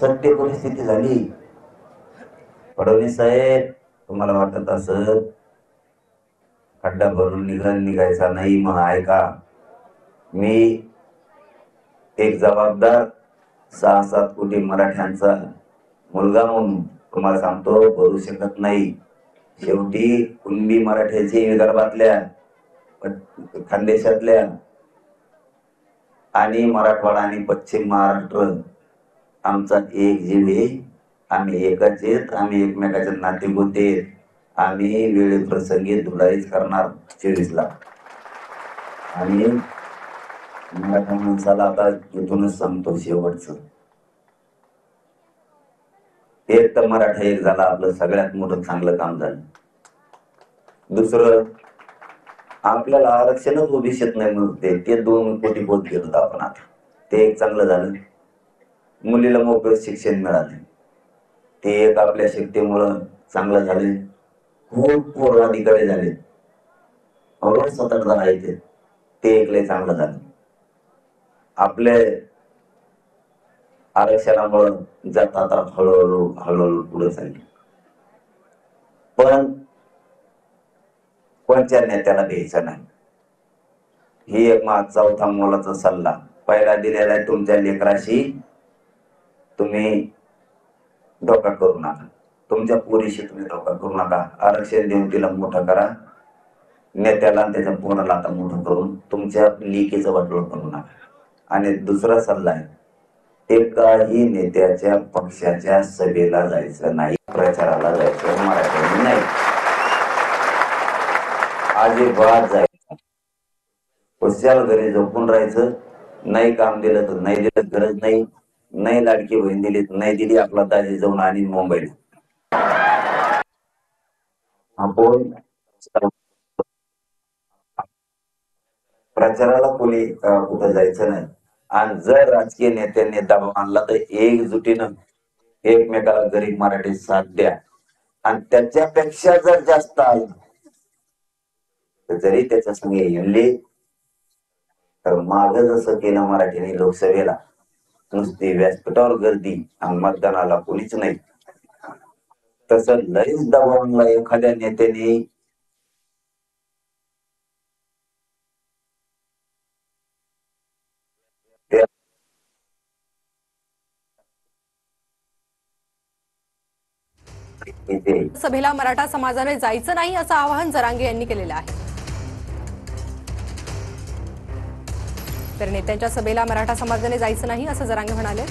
सत्य परिस्थिती झाली। फडणवीस साहेब, तुम्हाला वाटत असं खड्डा भरून निघायचा नाही, मग ऐका, मी एक जबाबदार 6-7 कोटी मराठ्यांचा मुलगा म्हणून तुम्हाला सांगतो, भरू शकत नाही। शेवटी कुणबी मराठ्याची विदर्भातल्या, खानदेशातल्या आणि मराठवाडा आणि पश्चिम महाराष्ट्र आमचा एक जीव आहे। आम्ही एकच आहेत, आम्ही एकमेकाचे नातेगोते आहेत। आम्ही वेळेप्रसंगी धुळाईच करणार 24ला। आणि मराठा माणसाला आता इथूनच सांगतो शेवटचं, एक तर मराठा एक झाला, आपलं सगळ्यात मोठं चांगलं काम झालं। दुसरं, आपल्याला आरक्षणच ओबीसीत नाही म्हणते, ते 2 कोटी बोध गेलो आपण आता, ते एक चांगलं झालं। मुलीला मोफत शिक्षण मिळाले, ते एक आपल्या शक्तीमुळं चांगलं झाले। खूप पोर अधिकारी झाले, रोज 7-8 जण आहेत, ते एक लय चांगलं झालं। आपले आरक्षणामुळे जात आता हळूहळू पुढे चालली। पण कोणत्या नेत्याला द्यायचं नाही, ही एक माझा 4था मोलाचा सल्ला पहिला दिलेला आहे। तुमच्या लेकराशी तुम्ही धोका करू नका, तुमच्या पोरीशी तुम्ही धोका करू नका। आरक्षण देऊन तिला मोठं करा, नेत्याला त्याच्या पोराला आता मोठं करून तुमच्या लेकीचं वाटोळ करू नका। आणि दुसरा सल्ला आहे, एकाही नेत्याच्या पक्षाच्या सभेला जायचं नाही, प्रचाराला जायचं मराठ्यांनी नाही, अजिबात जायचं। खुशाल घरी झोपून राहायचं, नाही काम दिलं तर नाही दिलं, गरज नाही, नाही लाडकी बहीण दिली नाही दिली, आपला दाजी जाऊन आणि मुंबईला आपण प्रचाराला कोणी कुठं जायचं नाही। आणि जर राजकीय नेत्यांनी दबाव आणला तर एकजुटीनं एकमेकाला गरीब मराठी साथ द्या। आणि त्याच्यापेक्षा जर जास्त आलं तर जरी त्याच्या संगे येणले तर माग जसं केलं मराठीने लोकसभेला, नुसती व्यासपीठावर गर्दी आणि मतदानाला कोणीच नाही, तसं लईच दबाव आणला एखाद्या नेत्याने सभेला मराठा समाजाने जायचं नाही असं आवाहन जरांगे यांनी केलेलं आहे। तर नेत्यांच्या सभेला मराठा समाजाने जायचं नाही असं जरांगे म्हणाले।